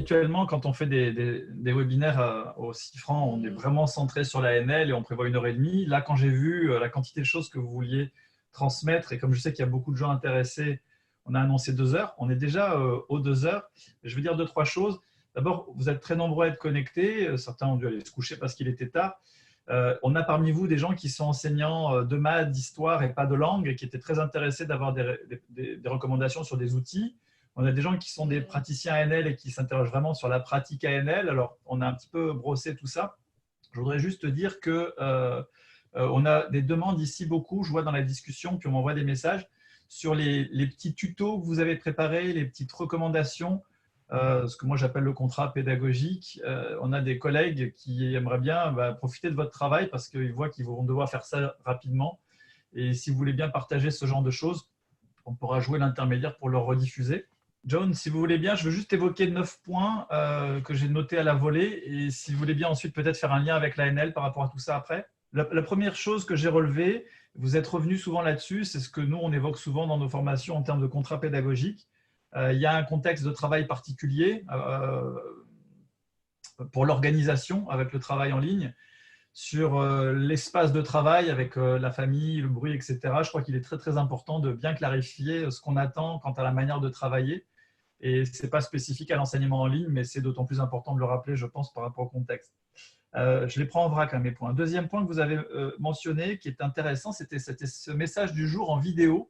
habituellement, quand on fait des webinaires au 6 francs, on est vraiment centré sur la NL et on prévoit 1h30. Là, quand j'ai vu la quantité de choses que vous vouliez transmettre, et comme je sais qu'il y a beaucoup de gens intéressés, on a annoncé 2 heures. On est déjà aux 2 heures. Je veux dire 2-3 choses. D'abord, vous êtes très nombreux à être connectés. Certains ont dû aller se coucher parce qu'il était tard. On a parmi vous des gens qui sont enseignants de maths, d'histoire et pas de langue et qui étaient très intéressés d'avoir des recommandations sur des outils. On a des gens qui sont des praticiens ANL et qui s'interrogent vraiment sur la pratique ANL. Alors, on a un petit peu brossé tout ça. Je voudrais juste dire que on a des demandes ici beaucoup. Je vois dans la discussion, puis on m'envoie des messages sur les petits tutos que vous avez préparés, les petites recommandations, ce que moi j'appelle le contrat pédagogique. On a des collègues qui aimeraient bien profiter de votre travail parce qu'ils voient qu'ils vont devoir faire ça rapidement. Et si vous voulez bien partager ce genre de choses, on pourra jouer l'intermédiaire pour le rediffuser. John, si vous voulez bien, je veux juste évoquer 9 points que j'ai notés à la volée et si vous voulez bien ensuite peut-être faire un lien avec l'ANL par rapport à tout ça après. La première chose que j'ai relevée, vous êtes revenu souvent là-dessus, c'est ce que nous on évoque souvent dans nos formations en termes de contrat pédagogique. Il y a un contexte de travail particulier pour l'organisation avec le travail en ligne. Sur l'espace de travail avec la famille, le bruit, etc. Je crois qu'il est très, très important de bien clarifier ce qu'on attend quant à la manière de travailler. Et ce n'est pas spécifique à l'enseignement en ligne, mais c'est d'autant plus important de le rappeler, je pense, par rapport au contexte. Je les prends en vrac, mes points. Deuxième point que vous avez mentionné, qui est intéressant, c'était ce message du jour en vidéo,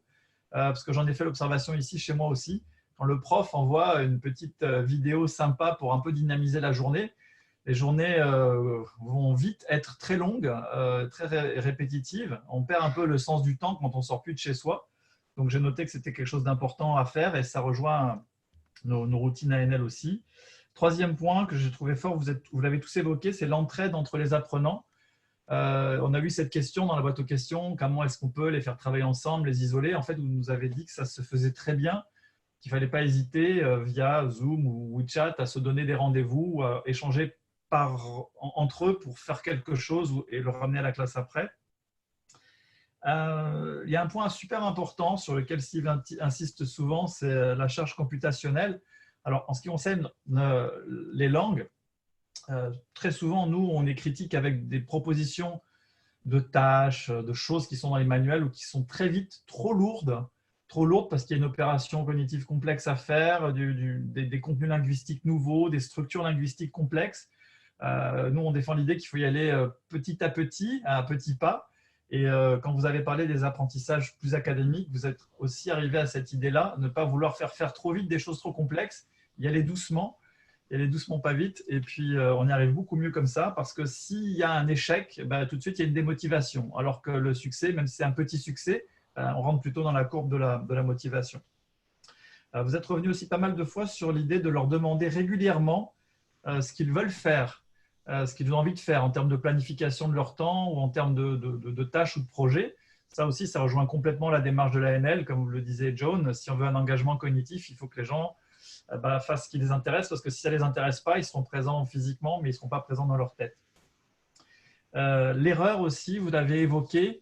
parce que j'en ai fait l'observation ici chez moi aussi. Quand le prof envoie une petite vidéo sympa pour un peu dynamiser la journée, les journées vont vite être très longues, très répétitives. On perd un peu le sens du temps quand on ne sort plus de chez soi. Donc, j'ai noté que c'était quelque chose d'important à faire et ça rejoint nos routines ANL aussi. Troisième point que j'ai trouvé fort, vous l'avez tous évoqué, c'est l'entraide entre les apprenants. On a eu cette question dans la boîte aux questions, comment est-ce qu'on peut les faire travailler ensemble, les isoler. En fait, vous nous avez dit que ça se faisait très bien, qu'il ne fallait pas hésiter via Zoom ou WeChat à se donner des rendez-vous, à échanger entre eux pour faire quelque chose et le ramener à la classe après. Il y a un point super important sur lequel Steve insiste souvent, c'est la charge computationnelle. Alors, en ce qui concerne les langues, très souvent, nous, on est critique avec des propositions de tâches, de choses qui sont dans les manuels ou qui sont très vite trop lourdes parce qu'il y a une opération cognitive complexe à faire, des contenus linguistiques nouveaux, des structures linguistiques complexes. Nous, on défend l'idée qu'il faut y aller petit à petits pas. Et quand vous avez parlé des apprentissages plus académiques, vous êtes aussi arrivé à cette idée-là, ne pas vouloir faire trop vite des choses trop complexes, y aller doucement, pas vite. Et puis, on y arrive beaucoup mieux comme ça, parce que s'il y a un échec, tout de suite, il y a une démotivation. Alors que le succès, même si c'est un petit succès, on rentre plutôt dans la courbe de la motivation. Vous êtes revenu aussi pas mal de fois sur l'idée de leur demander régulièrement ce qu'ils veulent faire, ce qu'ils ont envie de faire en termes de planification de leur temps ou en termes de tâches ou de projets. Ça aussi, ça rejoint complètement la démarche de l'ANL, comme vous le disait John. Si on veut un engagement cognitif, il faut que les gens fassent ce qui les intéresse, parce que si ça ne les intéresse pas, ils seront présents physiquement, mais ils ne seront pas présents dans leur tête. L'erreur aussi, vous l'avez évoqué,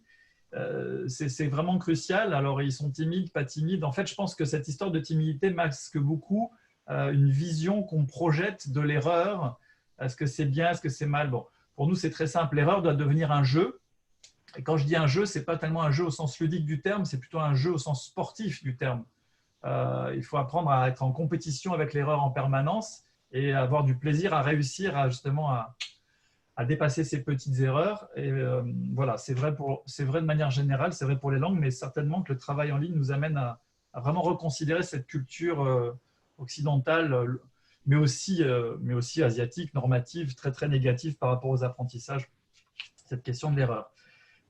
c'est vraiment crucial. Alors, ils sont timides, pas timides. En fait, je pense que cette histoire de timidité masque beaucoup une vision qu'on projette de l'erreur. Est-ce que c'est bien, est-ce que c'est mal? Bon, pour nous, c'est très simple. L'erreur doit devenir un jeu. Et quand je dis un jeu, ce n'est pas tellement un jeu au sens ludique du terme, c'est plutôt un jeu au sens sportif du terme. Il faut apprendre à être en compétition avec l'erreur en permanence et avoir du plaisir à réussir justement à dépasser ces petites erreurs. Et voilà, c'est vrai de manière générale, c'est vrai pour les langues, mais certainement que le travail en ligne nous amène à vraiment reconsidérer cette culture occidentale, mais aussi asiatique, normative, très, très négative par rapport aux apprentissages, cette question de l'erreur.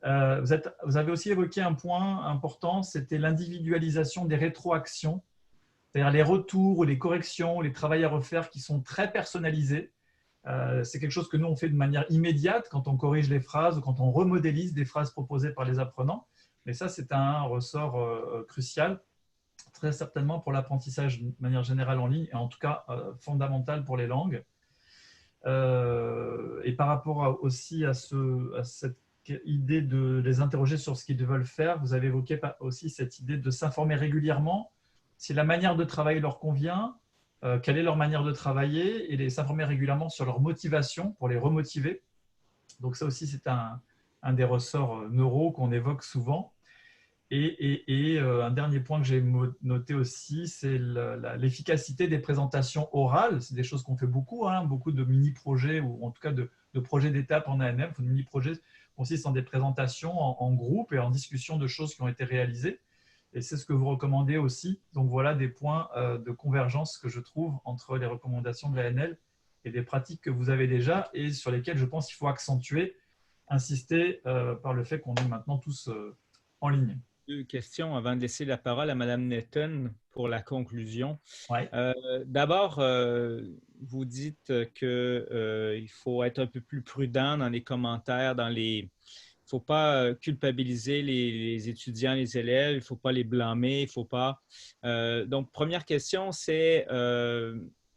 Vous avez aussi évoqué un point important, c'était l'individualisation des rétroactions, c'est-à-dire les retours ou les corrections, ou les travaux à refaire qui sont très personnalisés. C'est quelque chose que nous, on fait de manière immédiate quand on corrige les phrases ou quand on remodélise des phrases proposées par les apprenants. Mais ça, c'est un ressort crucial, très certainement pour l'apprentissage de manière générale en ligne, et en tout cas fondamental pour les langues. Et par rapport aussi à cette idée de les interroger sur ce qu'ils veulent faire, vous avez évoqué aussi cette idée de s'informer régulièrement si la manière de travailler leur convient, quelle est leur manière de travailler et s'informer régulièrement sur leur motivation pour les remotiver. Donc ça aussi, c'est un des ressorts neuro qu'on évoque souvent. Et un dernier point que j'ai noté aussi, c'est l'efficacité des présentations orales. C'est des choses qu'on fait beaucoup, hein, beaucoup de mini-projets ou en tout cas de projets d'étape en ANM. De mini-projets consistent en des présentations en groupe et en discussion de choses qui ont été réalisées. Et c'est ce que vous recommandez aussi. Donc voilà des points de convergence que je trouve entre les recommandations de l'ANL et des pratiques que vous avez déjà et sur lesquelles je pense qu'il faut accentuer, insister par le fait qu'on est maintenant tous en ligne. Deux questions avant de laisser la parole à Mme Netton pour la conclusion. Ouais. D'abord, vous dites qu'il faut être un peu plus prudent dans les commentaires, il ne faut pas culpabiliser les étudiants, les élèves, il ne faut pas les blâmer, il ne faut pas… donc, première question, c'est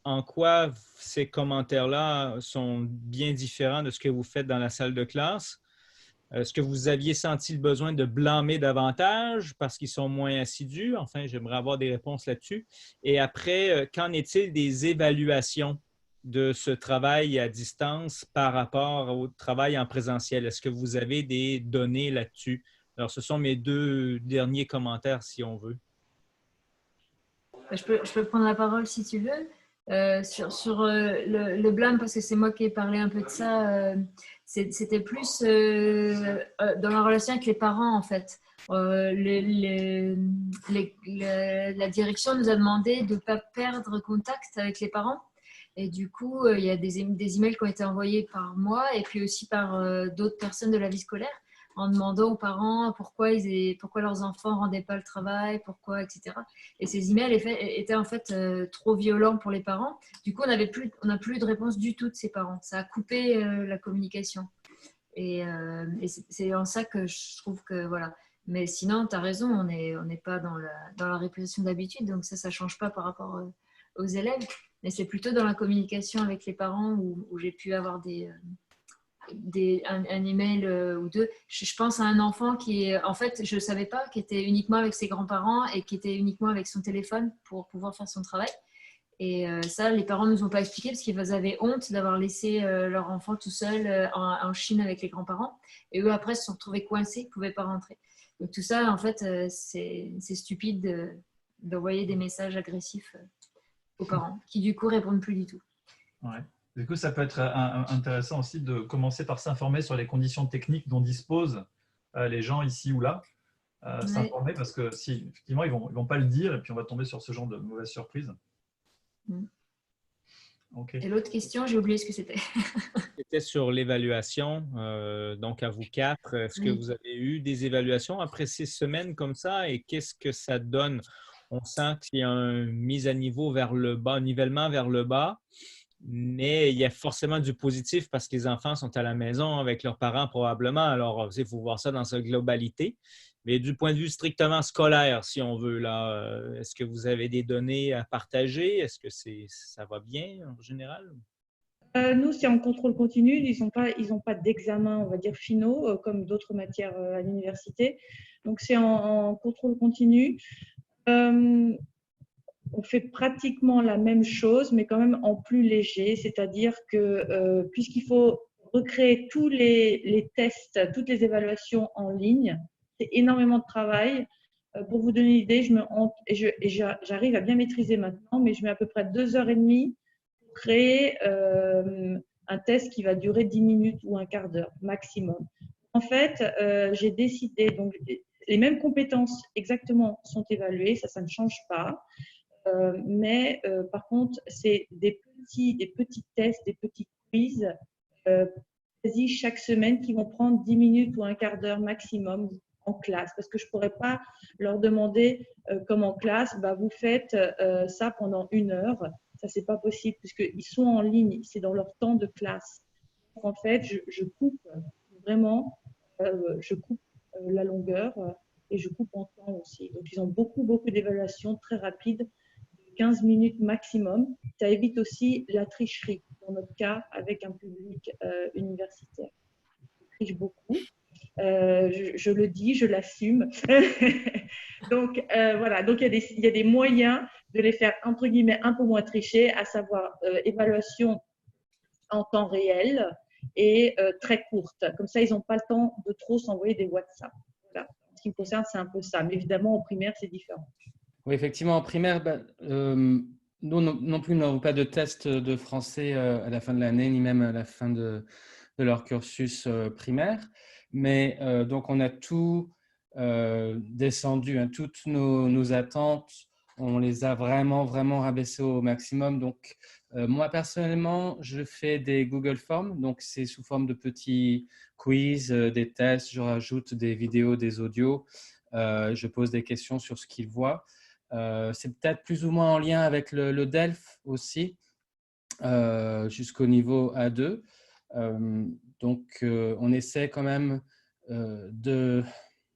en quoi ces commentaires-là sont bien différents de ce que vous faites dans la salle de classe? Est-ce que vous aviez senti le besoin de blâmer davantage parce qu'ils sont moins assidus? Enfin, j'aimerais avoir des réponses là-dessus. Et après, qu'en est-il des évaluations de ce travail à distance par rapport au travail en présentiel? Est-ce que vous avez des données là-dessus? Alors, ce sont mes deux derniers commentaires, si on veut. Je peux prendre la parole si tu veux. Sur le blâme, parce que c'est moi qui ai parlé un peu de ça, c'était plus dans la relation avec les parents, en fait. La direction nous a demandé de ne pas perdre contact avec les parents. Et du coup, il y a des emails qui ont été envoyés par moi et puis aussi par d'autres personnes de la vie scolaire en demandant aux parents pourquoi leurs enfants ne rendaient pas le travail, pourquoi, etc. Et ces emails étaient en fait trop violents pour les parents. Du coup, on n'a plus de réponse du tout de ces parents. Ça a coupé la communication. Et c'est en ça que je trouve que, voilà. Mais sinon, tu as raison, on n'est pas dans la répression d'habitude, donc ça ne change pas par rapport aux élèves. Mais c'est plutôt dans la communication avec les parents où j'ai pu avoir un email ou deux. Je pense à un enfant qui, en fait, je ne savais pas, qui était uniquement avec ses grands-parents et qui était uniquement avec son téléphone pour pouvoir faire son travail. Et ça, les parents ne nous ont pas expliqué parce qu'ils avaient honte d'avoir laissé leur enfant tout seul en Chine avec les grands-parents. Et eux, après, se sont retrouvés coincés, ils ne pouvaient pas rentrer. Donc tout ça, en fait, c'est stupide d'envoyer des messages agressifs aux parents qui, du coup, répondent plus du tout. Ouais. Du coup, ça peut être intéressant aussi de commencer par s'informer sur les conditions techniques dont disposent les gens ici ou là. S'informer parce que si, effectivement, ils vont pas le dire et puis on va tomber sur ce genre de mauvaise surprise. Okay. Et l'autre question, j'ai oublié ce que c'était. C'était sur l'évaluation. Donc, à vous quatre, est-ce que vous avez eu des évaluations après 6 semaines comme ça et qu'est-ce que ça donne? On sent qu'il y a une mise à niveau vers le bas, un nivellement vers le bas, mais il y a forcément du positif parce que les enfants sont à la maison avec leurs parents probablement. Alors, il faut voir ça dans sa globalité. Mais du point de vue strictement scolaire, si on veut, là, est-ce que vous avez des données à partager? Est-ce que ça va bien en général? Nous, c'est en contrôle continu. Ils n'ont pas d'examen, on va dire, finaux, comme d'autres matières à l'université. Donc, c'est en contrôle continu. On fait pratiquement la même chose, mais quand même en plus léger. C'est-à-dire que puisqu'il faut recréer tous les tests, toutes les évaluations en ligne, c'est énormément de travail. Pour vous donner une idée, j'arrive à bien maîtriser maintenant, mais je mets à peu près 2h30 pour créer un test qui va durer 10 minutes ou un quart d'heure maximum. En fait, j'ai décidé, donc les mêmes compétences exactement sont évaluées, ça ne change pas. Mais par contre, c'est des petits tests, des petits quiz quasi chaque semaine qui vont prendre 10 minutes ou un quart d'heure maximum en classe. Parce que je ne pourrais pas leur demander, comme en classe, bah, vous faites ça pendant 1 heure. Ça, ce n'est pas possible puisqu'ils sont en ligne, c'est dans leur temps de classe. Donc, en fait, je coupe vraiment, je coupe la longueur et je coupe en temps aussi. Donc, ils ont beaucoup d'évaluations très rapides, 15 minutes maximum. Ça évite aussi la tricherie, dans notre cas, avec un public universitaire. On triche beaucoup. Je le dis, je l'assume. Donc, voilà. Donc, il y a des moyens de les faire, entre guillemets, un peu moins tricher, à savoir évaluation en temps réel et très courte. Comme ça, ils n'ont pas le temps de trop s'envoyer des WhatsApp. Voilà. En ce qui me concerne, c'est un peu ça. Mais évidemment, en primaire, c'est différent. Oui, effectivement, en primaire, nous non plus, nous n'avons pas de test de français à la fin de l'année, ni même à la fin de leur cursus primaire. Mais donc, on a tout descendu, hein, toutes nos attentes, on les a vraiment, vraiment rabaissées au maximum. Donc, moi, personnellement, je fais des Google Forms. Donc, c'est sous forme de petits quiz, des tests. Je rajoute des vidéos, des audios. Je pose des questions sur ce qu'ils voient. C'est peut-être plus ou moins en lien avec le DELF aussi, jusqu'au niveau A2. Donc, on essaie quand même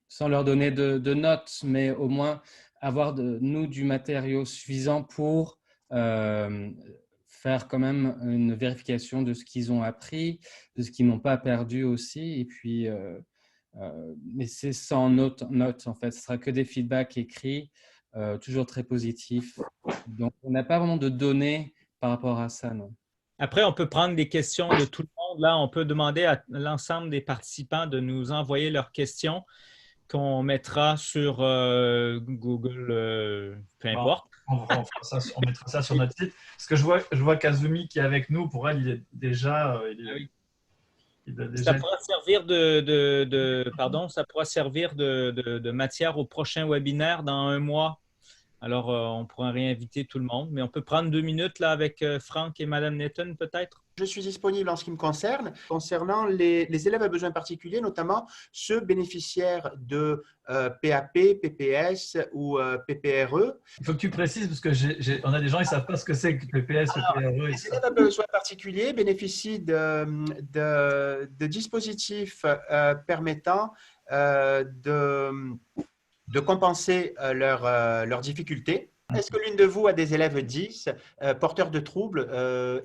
sans leur donner de notes, mais au moins avoir nous du matériau suffisant pour faire quand même une vérification de ce qu'ils ont appris, de ce qu'ils n'ont pas perdu aussi. Et puis, mais c'est sans notes en fait. Ce ne sera que des feedbacks écrits, toujours très positifs. Donc, on n'a pas vraiment de données par rapport à ça, non. Après, on peut prendre des questions de tout le monde. Là, on peut demander à l'ensemble des participants de nous envoyer leurs questions qu'on mettra sur Google, peu importe. On mettra ça sur notre site. Parce que je vois Kazumi qui est avec nous. Pour elle, il est déjà… Ça pourra servir ça pourra servir de matière au prochain webinaire dans 1 mois. Alors, on pourra réinviter tout le monde, mais on peut prendre 2 minutes là avec Franck et Madame Netton peut-être. Je suis disponible en ce qui me concerne. Concernant les élèves à besoins particuliers, notamment ceux bénéficiaires de PAP, PPS ou PPRE. Il faut que tu précises parce qu'on a des gens qui ne savent pas ce que c'est que PPS, PPRE. Les élèves à besoins particuliers bénéficient de dispositifs permettant de compenser leurs difficultés. Est-ce que l'une de vous a des élèves 10 porteurs de troubles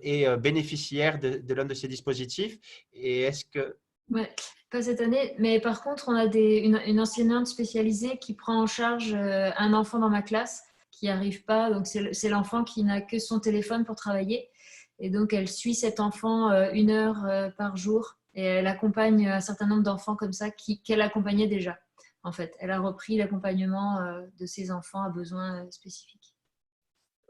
et bénéficiaires de l'un de ces dispositifs? Et est-ce que… Ouais, pas cette année, mais par contre, on a une enseignante spécialisée qui prend en charge un enfant dans ma classe qui n'arrive pas. Donc, c'est l'enfant qui n'a que son téléphone pour travailler. Et donc, elle suit cet enfant 1 heure par jour et elle accompagne un certain nombre d'enfants comme ça qu'elle accompagnait déjà. En fait, elle a repris l'accompagnement de ces enfants à besoins spécifiques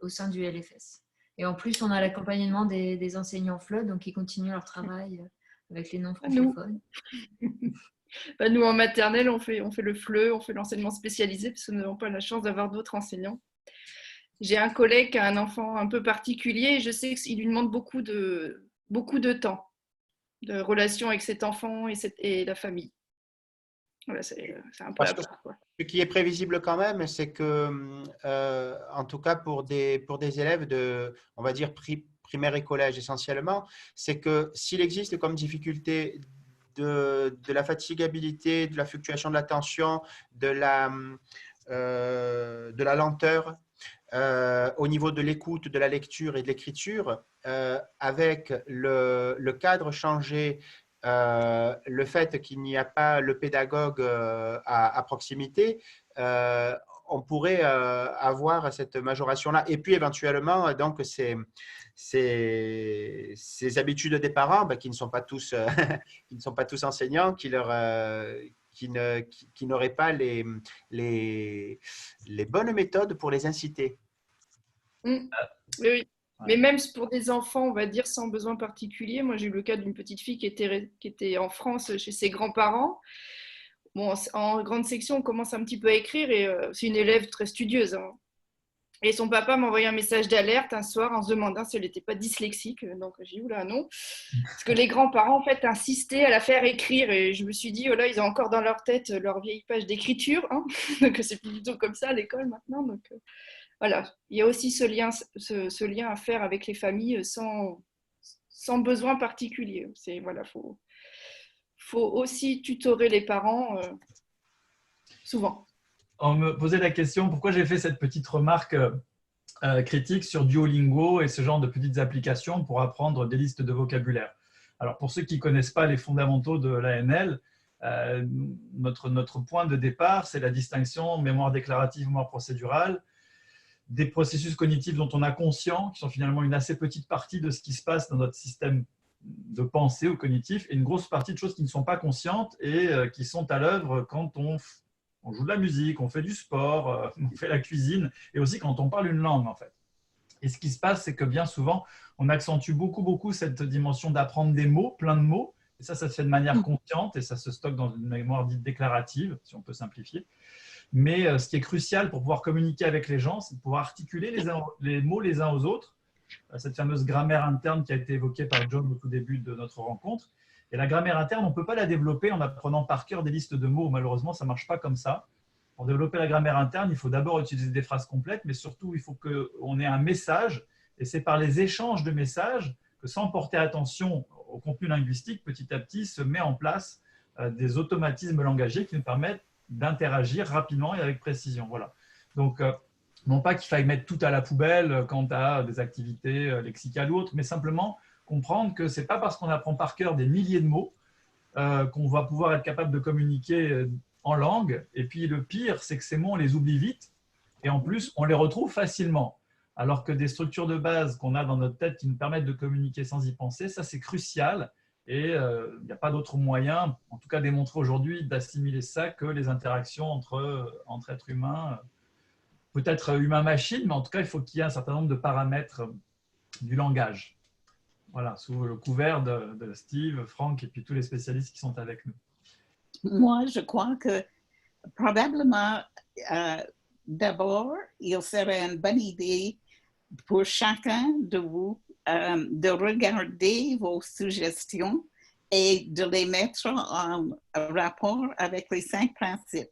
au sein du LFS. Et en plus, on a l'accompagnement des enseignants FLE, donc qui continuent leur travail avec les non-francophones. Nous, en maternelle, on fait le FLE, on fait l'enseignement spécialisé, parce que nous n'avons pas la chance d'avoir d'autres enseignants. J'ai un collègue qui a un enfant un peu particulier, et je sais qu'il lui demande beaucoup de temps, de relation avec cet enfant et la famille. Voilà, c'est un peu Ce qui est prévisible quand même, c'est que, en tout cas pour des élèves de, on va dire, primaire et collège essentiellement, c'est que s'il existe comme difficulté de la fatigabilité, de la fluctuation de l'attention, de la lenteur au niveau de l'écoute, de la lecture et de l'écriture, avec le cadre changé, le fait qu'il n'y a pas le pédagogue à proximité, on pourrait avoir cette majoration-là. Et puis éventuellement, donc, ces habitudes des parents qui ne sont pas tous, qui ne sont pas tous enseignants, qui n'auraient pas les bonnes méthodes pour les inciter. Oui. Mais même pour des enfants, on va dire, sans besoin particulier, moi j'ai eu le cas d'une petite fille qui était en France chez ses grands-parents. Bon, en grande section, on commence un petit peu à écrire et c'est une élève très studieuse. Hein. Et son papa m'a envoyé un message d'alerte un soir en se demandant si elle n'était pas dyslexique. Donc j'ai dit, oula, non. Parce que les grands-parents, en fait, insistaient à la faire écrire. Et je me suis dit, oh là, ils ont encore dans leur tête leur vieille page d'écriture. Hein. Donc c'est plutôt comme ça à l'école maintenant. Donc voilà, il y a aussi ce lien à faire avec les familles sans besoin particulier. Voilà, faut aussi tutorer les parents souvent. On me posait la question pourquoi j'ai fait cette petite remarque critique sur Duolingo et ce genre de petites applications pour apprendre des listes de vocabulaire. Alors, pour ceux qui ne connaissent pas les fondamentaux de l'AML, notre point de départ, c'est la distinction mémoire déclarative, mémoire procédurale. des processus cognitifs dont on a conscience, qui sont finalement une assez petite partie de ce qui se passe dans notre système de pensée ou cognitif, et une grosse partie de choses qui ne sont pas conscientes et qui sont à l'œuvre quand on joue de la musique, on fait du sport, on fait la cuisine, et aussi quand on parle une langue, en fait. Et ce qui se passe, c'est que bien souvent, on accentue beaucoup cette dimension d'apprendre des mots, plein de mots, et ça se fait de manière consciente, et ça se stocke dans une mémoire dite déclarative, si on peut simplifier. Mais ce qui est crucial pour pouvoir communiquer avec les gens, c'est de pouvoir articuler les mots les uns aux autres, cette fameuse grammaire interne qui a été évoquée par John au tout début de notre rencontre. Et la grammaire interne, on ne peut pas la développer en apprenant par cœur des listes de mots. Malheureusement, ça ne marche pas comme ça. Pour développer la grammaire interne, il faut d'abord utiliser des phrases complètes, mais surtout, il faut qu'on ait un message. Et c'est par les échanges de messages que, sans porter attention au contenu linguistique, petit à petit se met en place des automatismes langagiers qui nous permettent d'interagir rapidement et avec précision. Voilà. Donc, non pas qu'il faille mettre tout à la poubelle quant à des activités lexicales ou autres, mais simplement comprendre que ce n'est pas parce qu'on apprend par cœur des milliers de mots qu'on va pouvoir être capable de communiquer en langue. Et puis le pire, c'est que ces mots, on les oublie vite et en plus, on les retrouve facilement. Alors que des structures de base qu'on a dans notre tête qui nous permettent de communiquer sans y penser, ça c'est crucial. Et il n'y a pas d'autre moyen, en tout cas démontré aujourd'hui, d'assimiler ça que les interactions entre êtres humains, peut-être humain-machine, mais en tout cas, il faut qu'il y ait un certain nombre de paramètres du langage. Voilà, sous le couvert de Steve, Franck et puis tous les spécialistes qui sont avec nous. Moi, je crois que probablement, d'abord, il serait une bonne idée pour chacun de vous de regarder vos suggestions et de les mettre en rapport avec les 5 principes.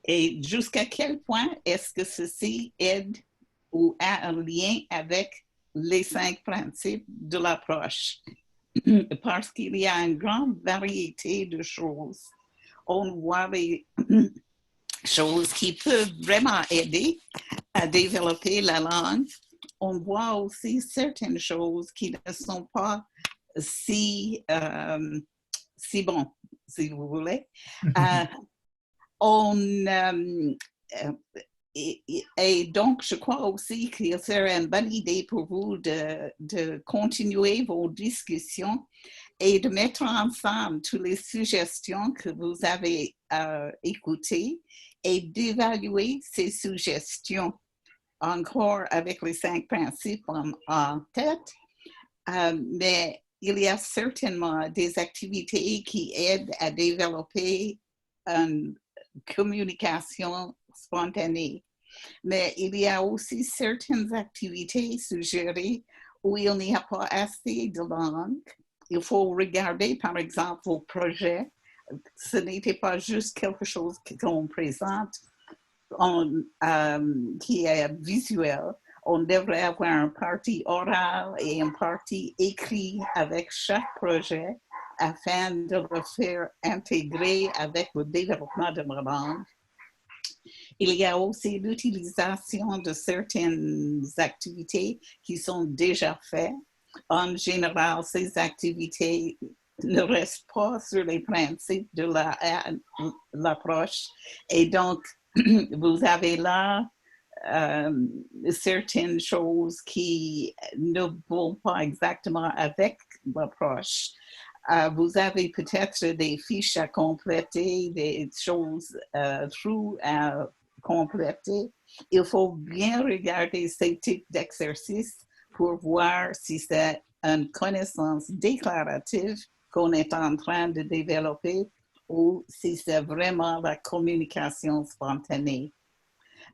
Et jusqu'à quel point est-ce que ceci aide ou a un lien avec les 5 principes de l'approche? Parce qu'il y a une grande variété de choses. On voit les choses qui peuvent vraiment aider à développer la langue. On voit aussi certaines choses qui ne sont pas si bon, si vous voulez. Et donc, je crois aussi qu'il serait une bonne idée pour vous de continuer vos discussions et de mettre ensemble toutes les suggestions que vous avez écoutées et d'évaluer ces suggestions encore avec les 5 principes en tête. Mais il y a certainement des activités qui aident à développer une communication spontanée. Mais il y a aussi certaines activités suggérées où il n'y a pas assez de langue. Il faut regarder, par exemple, vos projets. Ce n'était pas juste quelque chose qu'on présente qui est visuel. On devrait avoir une partie orale et une partie écrite avec chaque projet afin de le faire intégrer avec le développement de la langue. Il y a aussi l'utilisation de certaines activités qui sont déjà faites. En général, ces activités ne restent pas sur les principes de l'approche. Et donc, vous avez là certaines choses qui ne vont pas exactement avec l'approche. Vous avez peut-être des fiches à compléter, des choses trous à compléter. Il faut bien regarder ces types d'exercices pour voir si c'est une connaissance déclarative qu'on est en train de développer ou si c'est vraiment la communication spontanée.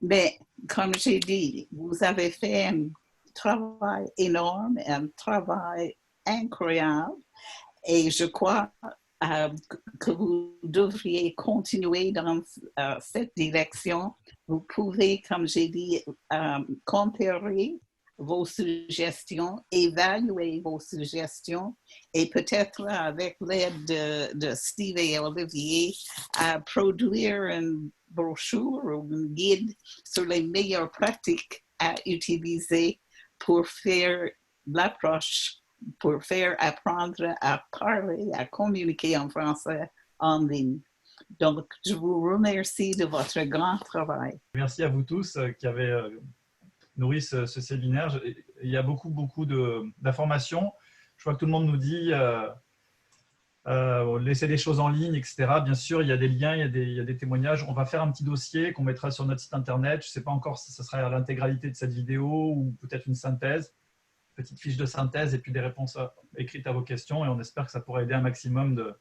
Mais comme j'ai dit, vous avez fait un travail énorme, un travail incroyable. Et je crois que vous devriez continuer dans cette direction. Vous pouvez, comme j'ai dit, comparer vos suggestions, évaluer vos suggestions et peut-être avec l'aide de Steve et Olivier, produire une brochure ou un guide sur les meilleures pratiques à utiliser pour faire l'approche, pour faire apprendre à parler, à communiquer en français en ligne. Donc, je vous remercie de votre grand travail. Merci à vous tous qui avez nourrit ce séminaire. Il y a beaucoup d'informations. Je vois que tout le monde nous dit laisser les choses en ligne, etc. Bien sûr, il y a des liens, il y a des témoignages. On va faire un petit dossier qu'on mettra sur notre site internet. Je ne sais pas encore si ce sera l'intégralité de cette vidéo ou peut-être une synthèse, petite fiche de synthèse et puis des réponses écrites à vos questions. Et on espère que ça pourra aider un maximum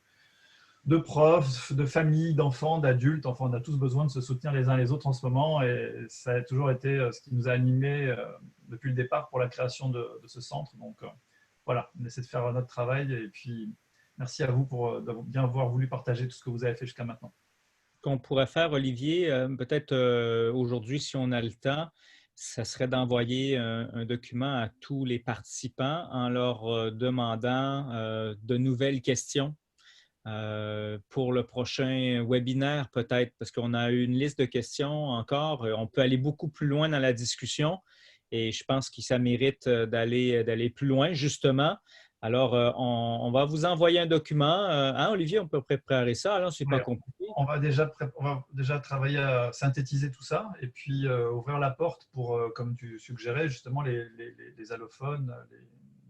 de profs, de familles, d'enfants, d'adultes. Enfin, on a tous besoin de se soutenir les uns les autres en ce moment et ça a toujours été ce qui nous a animés depuis le départ pour la création de ce centre. Donc voilà, on essaie de faire notre travail et puis merci à vous pour bien avoir voulu partager tout ce que vous avez fait jusqu'à maintenant. Ce qu'on pourrait faire, Olivier, peut-être aujourd'hui, si on a le temps, ça serait d'envoyer un document à tous les participants en leur demandant de nouvelles questions pour le prochain webinaire, peut-être, parce qu'on a une liste de questions encore. On peut aller beaucoup plus loin dans la discussion et je pense que ça mérite d'aller plus loin, justement. Alors, on va vous envoyer un document. Hein, Olivier, on peut préparer ça. Alors, c'est pas compliqué. On va déjà travailler à synthétiser tout ça et puis ouvrir la porte pour, comme tu suggérais, justement, les allophones,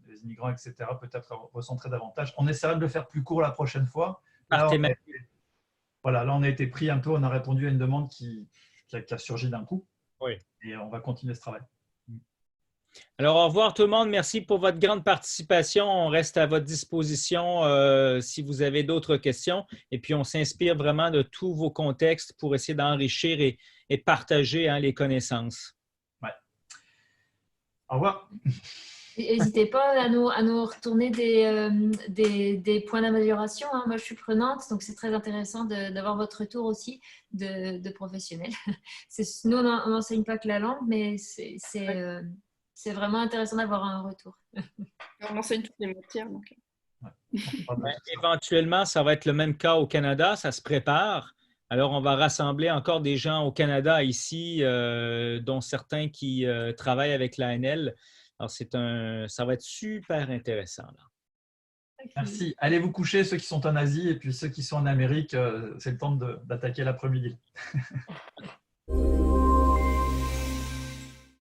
les immigrants, etc., peut-être recentrer davantage. On essaiera de le faire plus court la prochaine fois. Là, on a été pris un peu, on a répondu à une demande qui a surgi d'un coup. Oui. Et on va continuer ce travail. Alors, au revoir tout le monde. Merci pour votre grande participation. On reste à votre disposition si vous avez d'autres questions. Et puis, on s'inspire vraiment de tous vos contextes pour essayer d'enrichir et partager les connaissances. Ouais. Au revoir. N'hésitez pas à nous retourner des points d'amélioration. Hein. Moi, je suis prenante, donc c'est très intéressant d'avoir votre retour aussi de professionnels. Nous, on n'enseigne pas que la langue, mais c'est vraiment intéressant d'avoir un retour. On enseigne toutes les matières. Donc. Éventuellement, ça va être le même cas au Canada, ça se prépare. Alors, on va rassembler encore des gens au Canada ici, dont certains qui travaillent avec l'ANL. Alors, ça va être super intéressant. Là. Merci. Allez vous coucher, ceux qui sont en Asie, et puis ceux qui sont en Amérique, c'est le temps d'attaquer l'après-midi.